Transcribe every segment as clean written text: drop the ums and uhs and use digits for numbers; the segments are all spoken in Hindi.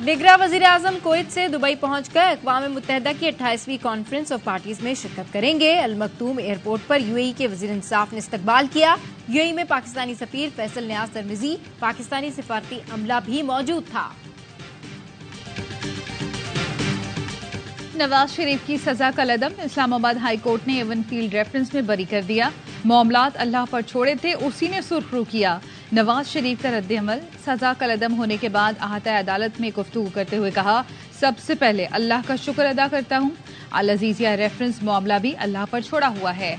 निगरां वजीर आजम कुवैत से दुबई पहुंचकर अक़वाम मुत्तहिदा की 28वीं कॉन्फ्रेंस ऑफ पार्टीज में शिरकत करेंगे। अल मकतूम एयरपोर्ट पर यूएई के वजीर इंसाफ ने इस्तकबाल किया। यूएई में पाकिस्तानी सफीर फैसल नियाज तरमिजी, पाकिस्तानी सिफारती अमला भी मौजूद था। नवाज शरीफ की सजा का लदम इस्लामाबाद हाई कोर्ट ने एवन फील्ड रेफरेंस में बरी कर दिया। मामलात अल्लाह पर छोड़े थे, उसी ने सुर्खरू किया। नवाज शरीफ का रद्द-ए-अमल सजा का लदम होने के बाद अहाता अदालत में गुफ्तगू करते हुए कहा, सबसे पहले अल्लाह का शुक्र अदा करता हूँ। अल अजीजिया रेफरेंस मामला भी अल्लाह पर छोड़ा हुआ है।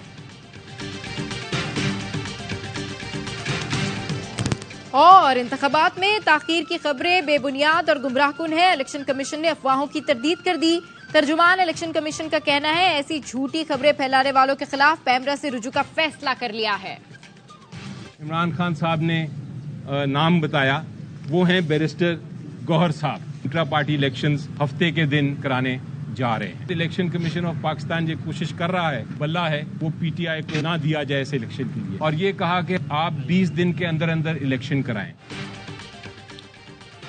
और इंतखाबात में ताखीर की खबरें बेबुनियाद और गुमराहकुन है। इलेक्शन कमीशन ने अफवाहों की तरदीद कर दी। तर्जुमान इलेक्शन कमीशन का कहना है, ऐसी झूठी खबरें फैलाने वालों के खिलाफ पैमरा से रुजू का फैसला कर लिया है। इमरान खान साहब ने नाम बताया, वो हैं बैरिस्टर गौहर साहब। इंट्रा पार्टी इलेक्शंस हफ्ते के दिन कराने जा रहे हैं। इलेक्शन कमीशन ऑफ पाकिस्तान ये कोशिश कर रहा है, बल्ला है, वो पीटीआई को ना दिया जाए इस इलेक्शन के लिए, और ये कहा कि आप 20 दिन के अंदर अंदर इलेक्शन कराएं।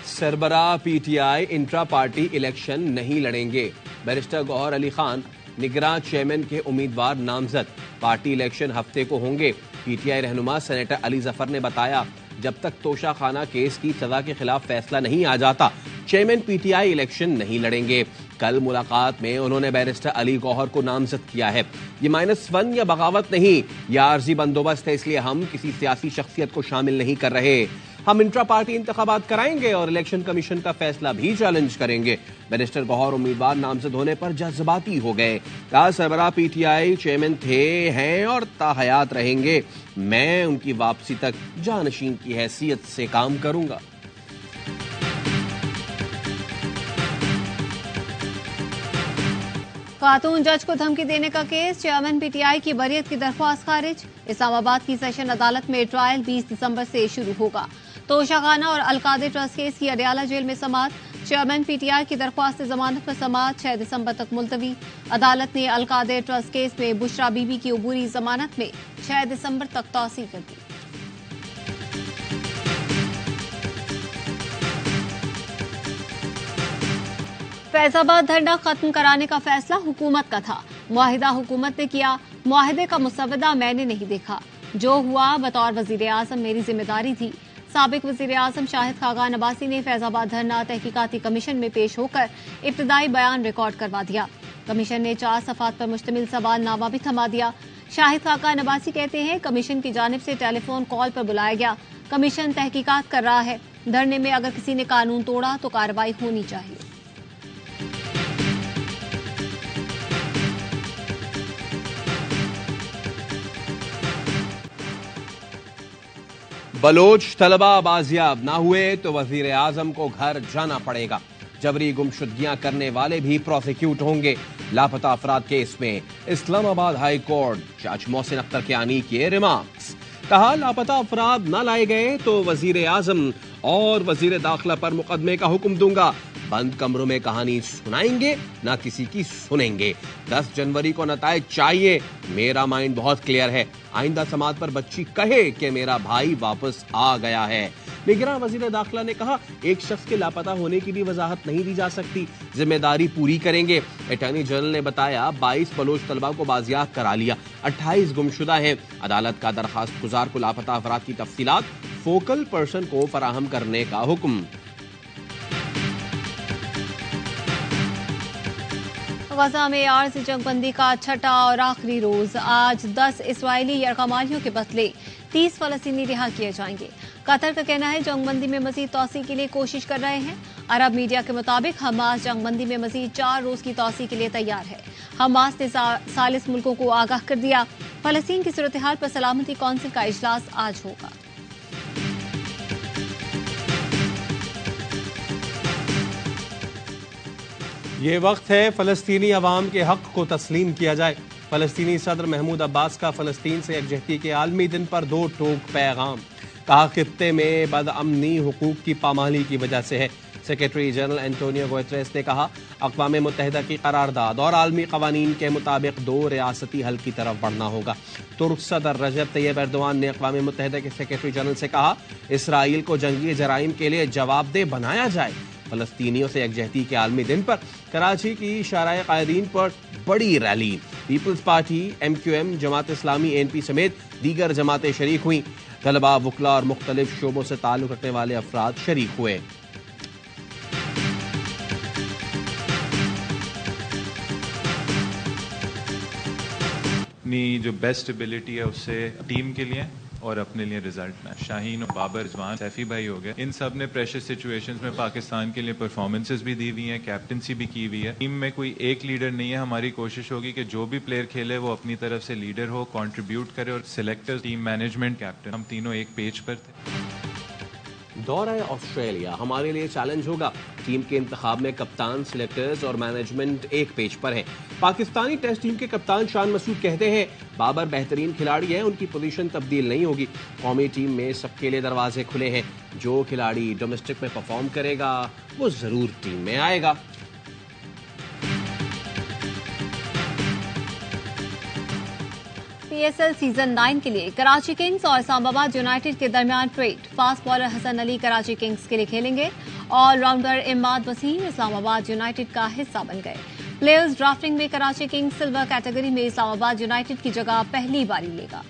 सरबराह पीटीआई इंट्रा पार्टी इलेक्शन नहीं लड़ेंगे। बैरिस्टर गौहर अली खान निगरां चेयरमैन के उम्मीदवार नामजद। पार्टी इलेक्शन हफ्ते को होंगे। पीटीआई रहनुमा सेनेटर अली जफर ने बताया, जब तक तोशा खाना केस की सजा के खिलाफ फैसला नहीं आ जाता, चेयरमैन पीटीआई इलेक्शन नहीं लड़ेंगे। कल मुलाकात में उन्होंने बैरिस्टर अली गौहर को नामजद किया है। ये -1 या बगावत नहीं, यह आर्जी बंदोबस्त है, इसलिए हम किसी सियासी शख्सियत को शामिल नहीं कर रहे। हम इंट्रा पार्टी इंतखाबात कराएंगे और इलेक्शन कमीशन का फैसला भी चैलेंज करेंगे। बैरिस्टर गौहर उम्मीदवार नामजद होने पर जज्बाती हो गए। कहा, सरबराह पीटीआई चेयरमैन थे, हैं और ताहयात रहेंगे। मैं उनकी वापसी तक जानशीन की हैसियत से काम करूंगा। खातून जज को धमकी देने का केस, चेयरमैन पीटीआई की बरियत की दरख्वास्त खारिज। इस्लामाबाद की सेशन अदालत में ट्रायल 20 दिसंबर से शुरू होगा। तोशा खाना और अलकादे ट्रस्ट केस की अडयाला जेल में समाअत। चेयरमैन पीटीआई की दरख्वास्त जमानत पर समाअत 6 दिसंबर तक मुलतवी। अदालत ने अलकादे ट्रस्ट केस में बुशरा बीबी की अबूरी जमानत में 6 दिसंबर तक तौसीह कर दी। फैजाबाद धरना खत्म कराने का फैसला हुकूमत का था। मुआहिदा हुकूमत ने किया, मुआहिदे का मुसवदा मैंने नहीं देखा। जो हुआ बतौर वजीर आजम मेरी जिम्मेदारी थी। साबिक वजीर आजम शाहिद खाकान अब्बासी ने फैजाबाद धरना तहकीकाती कमीशन में पेश होकर इब्तदाई बयान रिकॉर्ड करवा दिया। कमीशन ने 4 सफ़ात पर मुश्तमिल सवालनामा भी थमा दिया। शाहिद खाकान अब्बासी कहते हैं, कमीशन की जानिब से टेलीफोन कॉल पर बुलाया गया। कमीशन तहकीकात कर रहा है। धरने में अगर किसी ने कानून तोड़ा तो कार्रवाई होनी चाहिए। बलोच तलबा बाजियाब ना हुए तो वजीर आजम को घर जाना पड़ेगा। जबरी गुमशुदगियां करने वाले भी प्रोसिक्यूट होंगे। लापता अफराद केस में इस्लामाबाद हाई कोर्ट जज मोहसिन अख्तर के आनी किए रिमार्क्स। कहा, लापता अफराद न लाए गए तो वजीर आजम और वजीर दाखिला पर मुकदमे का हुक्म दूंगा। बंद कमरों में कहानी सुनाएंगे, ना किसी की सुनेंगे। 10 जनवरी को नतायज चाहिए। मेरा माइंड बहुत क्लियर है। आइंदा समात पर बच्ची कहे कि मेरा भाई वापस आ गया है। निगरां वजीर दाखिला ने कहा, एक शख्स के लापता होने की भी वजाहत नहीं दी जा सकती, जिम्मेदारी पूरी करेंगे। अटॉर्नी जनरल ने बताया, 22 बलोच तलबा को बाजियाब करा लिया, 28 गुमशुदा हैं। अदालत का दरखास्त गुजार को लापता अफराद की तफसीलात फोकल पर्सन को फराहम करने का हुक्म। गजा में आर्ज़ी जंगबंदी का छठा और आखिरी रोज। आज 10 इसराइली यरगमालियों के बदले 30 फलस्तीनी रिहा किए जाएंगे। कतर का कहना है, जंगबंदी में मजीद तौसीह के लिए कोशिश कर रहे हैं। अरब मीडिया के मुताबिक हमास जंगबंदी में मजीद 4 रोज की तौसीह के लिए तैयार है। हमास ने 40 मुल्कों को आगाह कर दिया। फलस्तीन की सूरत हाल पर सलामती कौंसिल का इजलास आज होगा। ये वक्त है फ़लस्तीनी अवाम के हक को तस्लीम किया जाए। फ़लस्तीनी सदर महमूद अब्बास का फ़लस्तीन से यकजहती के आलमी दिन पर 2 टोक पैगाम। कहा, खित्ते में बदअमनी हुकूक की पामाली की वजह से है। सेक्रेटरी जनरल एंटोनियो गुतेरेस ने कहा, अक़वाम मुत्तहिदा की करारदाद और आलमी कवानीन के मुताबिक 2 रियासती हल की तरफ बढ़ना होगा। तुर्क सदर रजब तैयब एर्दोआन ने अक़वाम मुत्तहिदा के सेक्रेटरी जनरल से कहा, इसराइल को जंगी जराइम के लिए जवाबदेह बनाया जाए। फलस्तीनियों से यकजहती के आलमी दिन पर कराची की शाराए कायदीन पर बड़ी rally. Peoples party, MQM, Jamaat Islami, ANP समेत दीगर जमातें शरीक हुई। तलबा, वकला और मुख्तलिफ शोबों से ताल्लुक रखने वाले अफराद शरीक हुए। अपनी जो बेस्ट एबिलिटी है उससे टीम के लिए और अपने लिए रिजल्ट में शाहीन और बाबर, जवान, सैफी भाई हो गए, इन सब ने प्रेशर सिचुएशंस में पाकिस्तान के लिए परफॉर्मेंसेस भी दी हुई हैं, कैप्टनसी भी की हुई है। टीम में कोई एक लीडर नहीं है। हमारी कोशिश होगी कि जो भी प्लेयर खेले वो अपनी तरफ से लीडर हो, कंट्रीब्यूट करे और सिलेक्टर, टीम मैनेजमेंट, कैप्टन, हम तीनों एक पेज पर थे। दौरा ऑस्ट्रेलिया हमारे लिए चैलेंज होगा। टीम के इंतखाब में कप्तान, सिलेक्टर्स और मैनेजमेंट एक पेज पर है। पाकिस्तानी टेस्ट टीम के कप्तान शान मसूद कहते हैं बाबर बेहतरीन खिलाड़ी हैं, उनकी पोजीशन तब्दील नहीं होगी। कौमी टीम में सबके लिए दरवाजे खुले हैं। जो खिलाड़ी डोमेस्टिक में परफॉर्म करेगा वो जरूर टीम में आएगा। PSL सीजन 9 के लिए कराची किंग्स और इस्लामाबाद यूनाइटेड के दरमियान ट्रेड। Fast bowler Hasan Ali Karachi Kings के लिए खेलेंगे। ऑलराउंडर इमाद वसीम इस्लामाबाद यूनाइटेड का हिस्सा बन गए। प्लेयर्स ड्राफ्टिंग में कराची किंग्स सिल्वर कैटेगरी में इस्लामाबाद यूनाइटेड की जगह पहली बारी लेगा।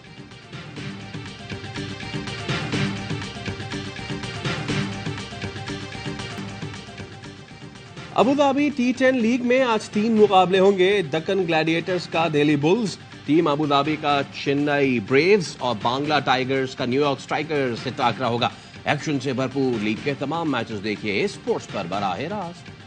अबू धाबी T10 लीग में आज 3 मुकाबले होंगे। दक्कन ग्लैडिएटर्स का Delhi bulls, team Abu Dhabi का चेन्नई ब्रेव्स और बांग्ला टाइगर्स का न्यूयॉर्क स्ट्राइकर्स से टाकरा होगा। एक्शन से भरपूर लीग के तमाम मैचेस देखिए स्पोर्ट्स पर बराह रास्त।